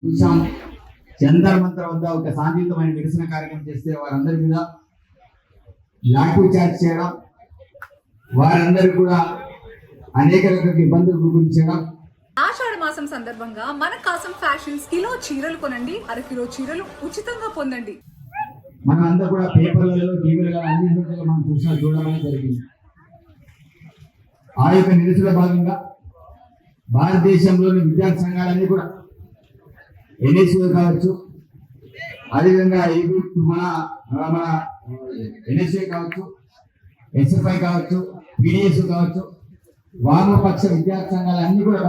చూసాం. జంతర్ మంతర్ వద్ద ఒక శాంతియుతమైన నిరసన కార్యక్రమం చేస్తే వారందరి మీద లాఠీ చార్జ్ చేయడం, వారందరూ కూడా అనేక రకాల ఇబ్బందులు గురించడం. ఆషాఢ మాసం సందర్భంగా మన కాసం ఫ్యాషన్స్ కిలో చీరలు కొనండి, అరకిలో చీరలు ఉచితంగా పొందండి. మనం అంతా కూడా పేపర్లలో, టీవీలలో అన్ని మనం చూడడం జరిగింది. ఆ యొక్క నిరసన భాగంగా భారతదేశంలోని విద్యార్థి సంఘాలన్నీ కూడా ఎన్ఎస్యూ కావచ్చు, అదేవిధంగా మన ఎన్ఎస్యూ కావచ్చు, ఎస్ఎఫ్ఐ కావచ్చు, పిడిఎస్ కావచ్చు, వామపక్ష విద్యార్థి సంఘాలన్నీ కూడా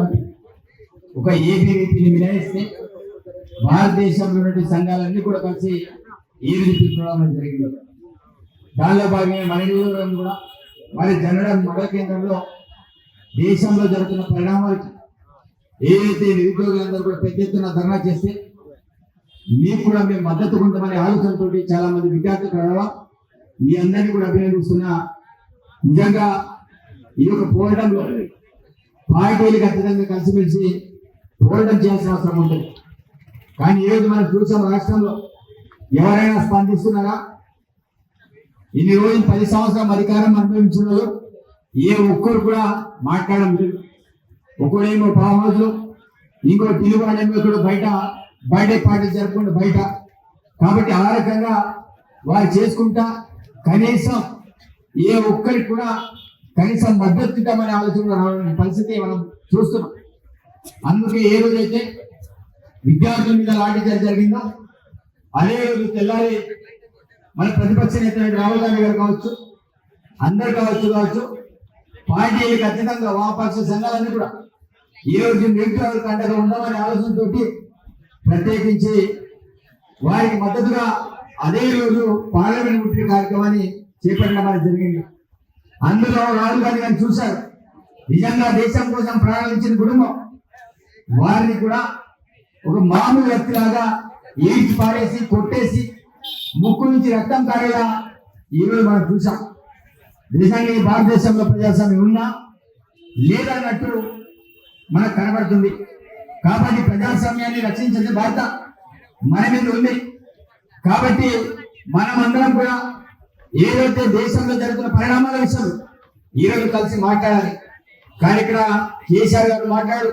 ఒక ఏబీవీపీని మినహాయిస్తే భారతదేశంలో సంఘాలన్నీ కూడా కలిసి ఏబీవీపీ చూడడం జరిగింది. దానిలో భాగంగా మన కూడా మరి జనరల్ మండల కేంద్రంలో దేశంలో జరుగుతున్న పరిణామాలకి ఏదైతే నిరుద్యోగులందరూ కూడా పెద్ద ఎత్తున ధర్నా చేస్తే మీకు కూడా మేము మద్దతు ఉంటామనే ఆలోచనతో చాలా మంది విద్యార్థులు కలవడం, మీ అందరినీ కూడా అభినందిస్తున్నా. నిజంగా ఈ యొక్క పోరాటంలో పార్టీలు ఖచ్చితంగా కలిసిమెలిసి పోరాటం చేయాల్సిన అవసరం ఉంటుంది. కానీ ఈరోజు మనం చూసాం, రాష్ట్రంలో ఎవరైనా స్పందిస్తున్నారా? ఇన్ని రోజులు 10 సంవత్సరాల అధికారం అనుభవించున్నారు, ఏ ఒక్కరు కూడా మాట్లాడడం లేదు. ఒకడేమో ఫామ్ హౌస్లో, ఇంకో పిలువాడేమో కూడా బయట పార్టీలు జరుపుకుంటూ బయట. కాబట్టి ఆ రకంగా వారు చేసుకుంటా కనీసం ఏ ఒక్కరికి కూడా కనీసం మద్దతు ఇద్దామనే ఆలోచన రావడం పరిస్థితి మనం చూస్తున్నాం. అందుకే ఏ రోజైతే విద్యార్థుల మీద లాఠీచార్జ్ జరిగిందో అదే రోజు తెల్లారి మన ప్రతిపక్ష నేత రాహుల్ గాంధీ గారు కావచ్చు, అందరు కావచ్చు పార్టీలు ఖచ్చితంగా వామపక్ష సంఘాలన్నీ కూడా ఈ రోజు నిరుద్యోగులకు అండగా ఉండమనే ఆలోచనతో ప్రత్యేకించి వారికి మద్దతుగా అదే రోజు పార్లమెంట్ ముట్టడి కార్యక్రమాన్ని చేపట్టడం అనేది జరిగింది. అందులో రాహుల్ గాంధీ గారిని చూశారు. నిజంగా దేశం కోసం ప్రారంభించిన కుటుంబం వారిని కూడా ఒక మామూలు వ్యక్తిలాగా ఈడ్చి పారేసి కొట్టేసి ముక్కు నుంచి రక్తం కారేలా ఈరోజు మనం చూసాం. నిజంగా ఈ భారతదేశంలో ప్రజాస్వామ్యం ఉన్నా లేదన్నట్టు మనకు కనబడుతుంది. కాబట్టి ప్రజాస్వామ్యాన్ని రక్షించే బాధ్యత మన మీద ఉంది. కాబట్టి మనమందరం కూడా ఏదైతే దేశంలో జరుగుతున్న పరిణామాల విషయం ఈరోజు కలిసి మాట్లాడాలి. కానీ ఇక్కడ కేసీఆర్ గారు మాట్లాడు,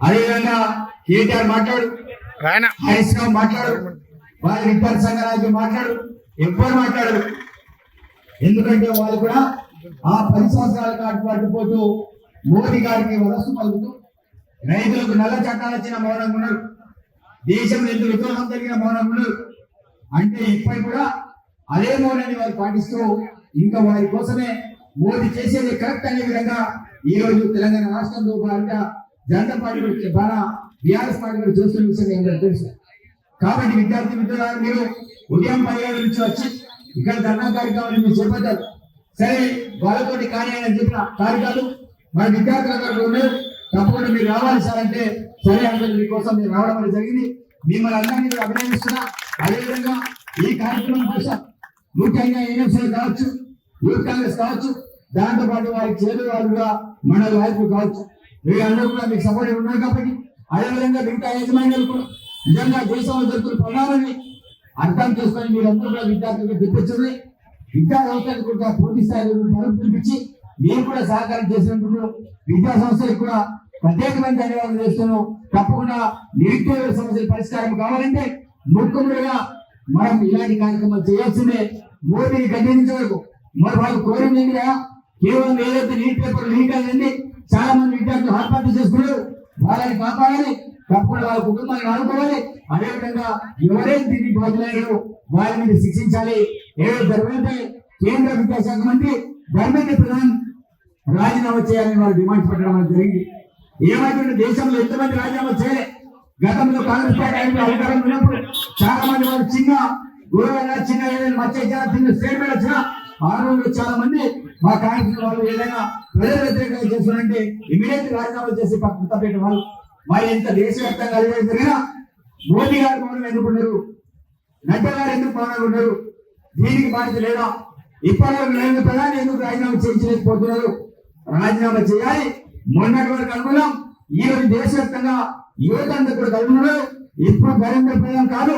అదేవిధంగా కేటీఆర్ మాట్లాడు, హరీష్ రావు మాట్లాడు, వారి విద్యార్థి సంఘాలకి మాట్లాడు, ఎవ్వరు మాట్లాడరు. ఎందుకంటే వాళ్ళు కూడా ఆ 10 సంవత్సరాల పాటు మోదీ గారికి వరస్సు పలుకుతూ రైతులకు నల్ల చట్టాలు వచ్చిన మౌనంగా ఉన్నారు, దేశంలో ఎందుకు విద్రోహం జరిగిన మౌనంగా ఉన్నారు. అంటే ఇప్పటికి కూడా అదే మౌనాన్ని వారు పాటిస్తూ ఇంకా వారి కోసమే మోదీ చేసేది కరెక్ట్ అనే విధంగా ఈ రోజు తెలంగాణ రాష్ట్రంలో భారతీయ జనతా పార్టీ ద్వారా బీఆర్ఎస్ పార్టీ కూడా చూస్తున్న విషయం ఏంటంటే తెలుసు. కాబట్టి విద్యార్థి మిత్రులు మీరు ఉదయం 10 గంటల నుంచి వచ్చి ఇక్కడ ధర్నా కార్యక్రమాన్ని మీరు చేపట్టారు. సరే, వాళ్ళతోటి కానీ ఆయన చెప్పిన కార్యక్రమాలు మన విద్యార్థులందరూ ఉన్నారు, తప్పకుండా మీరు రావాలి సార్ అంటే సరే అంటే మీకోసం మీరు రావడం అనేది జరిగింది. మిమ్మల్ని అందరినీ అభినందిస్తున్నా. అదేవిధంగా ఈ కార్యక్రమం కోసం ముఖ్యంగా ఎన్ఎస్ఐ కావచ్చు, యూత్ కాంగ్రెస్ కావచ్చు, దాంతో పాటు వారికి చేదు వాళ్ళుగా మన నాయకులు కావచ్చు, వీళ్ళందరూ కూడా మీకు సపోర్ట్ ఉన్నారు. కాబట్టి అదేవిధంగా మిగతా యజమానులు కూడా నిజంగా దేశంలో జరుగుతున్న పరిణామాన్ని అర్థం చేసుకొని మీరందరూ కూడా విద్యార్థులకు తెప్పించండి. విద్యా సంస్థలకు కూడా పూర్తి స్థాయిలో పిలిపించి మీరు కూడా సహకారం చేసినందుకు విద్యా సంస్థలకు కూడా ప్రత్యేకమైన ధన్యవాదాలు చేస్తున్నాం. తప్పకుండా నిరుద్యోగ సమస్యల పరిష్కారం కావాలంటే ముఖ్యంగా మనం ఇలాంటి కార్యక్రమాలు చేయాల్సిందే. మోదీని గద్దించవరకు మరి వాళ్ళు కోరింది కేవలం ఏదైతే నీట్ పేపర్ లీక్ అయింది, చాలా మంది విద్యార్థులు ఆత్మహత్య చేసుకున్నారు. వాళ్ళని కాపాడాలి, తప్పకుండా వాళ్ళ కుటుంబాన్ని ఆడుకోవాలి. అదేవిధంగా ఎవరైతే దీనికి బాధ్యులయ్యారో వారి మీద శిక్షించాలి. ఏదో ధర్మేంద్ర కేంద్ర విద్యాశాఖ మంత్రి ధర్మేంద్ర ప్రధాన్ రాజీనామా చేయాలని వారు డిమాండ్ పెట్టడం జరిగింది. ఏమైతే దేశంలో ఎంతమంది రాజీనామా చేయలే. గతంలో కాంగ్రెస్ పార్టీ అధికారంలో ఉన్నప్పుడు చాలా మంది వారు చిన్న ఏదైనా మచ్చ చిన్న స్టేట్మెంట్ వచ్చినా ఆ రోజు చాలా మంది మా కాంగ్రెస్ వాళ్ళు ఏదైనా ప్రజల వ్యతిరేకంగా చేస్తున్నారంటే ఇమీడియట్ రాజీనామా చేసి పక్కన పెట్టిన వాళ్ళు. మరి ఎంత దేశవ్యాప్తంగా జరిగినా మోదీ గారు మౌనం ఎందుకున్నారు, నడ్డా గారు ఎందుకు మౌనంగా ఉన్నారు? దీనికి బాధ్యత లేదా? ఇప్పటివరకు నరేంద్ర ప్రధాని ఎందుకు రాజీనామా చేయించలేకపోతున్నారు? రాజీనామా చేయాలి. మొన్నటి వరకు అనుకున్నాం, ఈ రోజు దేశవ్యాప్తంగా యువత అందరూ కూడా కలుగులో ఇప్పుడు నరేంద్ర ప్రధాని కాదు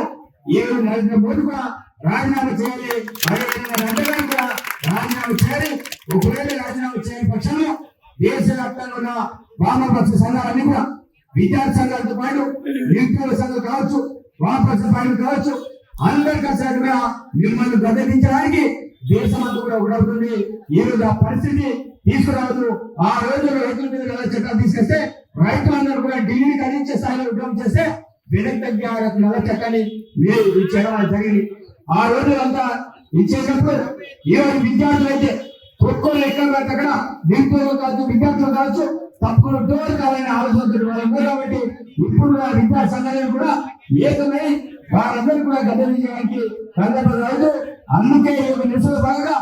ఈరోజు నరేంద్ర మోదీ కూడా రాజీనామా చేయాలి. అదేవిధంగా నడ్డా గారు కూడా రాజీనామా చేయాలి. ఒకవేళ రాజీనామా చేయని పక్షంలో దేశవ్యాప్తంగా ఉన్న వామపక్ష సంఘాలన్నీ కూడా విద్యార్థి సంఘాలతో పాటు నిరుద్యోగ సంఘాలు కావచ్చు, వామపక్ష పార్టీలు కావచ్చు, అందరి కలిసి కూడా మిమ్మల్ని గద్దెదించడానికి దేశమంతా కూడా ఒకటవుతుంది. ఈ రోజు ఆ పరిస్థితి తీసుకురావద్దు. ఆ రోజు రైతుల మీద నల్ల చట్టాలు తీసుకొస్తే రైతులందరూ కూడా ఢిల్లీని కదిలించే స్థాయిలో ఉద్యమం చేస్తే వెనక్కి తగ్గి ఆ నల్ల చట్టాన్ని మీరు ఇచ్చేయడం జరిగింది. ఆ రోజులంతా ఇచ్చేసినప్పుడు ఈ రోజు విద్యార్థులు అయితే కొట్టుకొని ఎక్కడ అక్కడ నిరుద్యోగులు కావచ్చు, విద్యార్థులు కావచ్చు, తప్పులు డోర్ కావాలని ఆలోచన కాబట్టి ఇప్పుడు ఆ విద్యా సంఘాలను కూడా ఏకమై వారందరూ కూడా గద్దెదించడానికి సందర్భం రాదు. అందుకే ఈ యొక్క నిరసన భాగంగా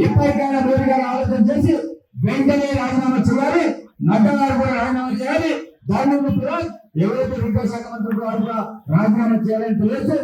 ఎప్పటికైనా మోదీ గారు ఆలోచన చేసి వెంటనే రాజీనామా చేయాలి. నడ్డా గారు కూడా రాజీనామా చేయాలి. దాని ఎవరైతే విద్యాశాఖ మంత్రులు వారు కూడా రాజీనామా చేయాలని తెలియజేస్తే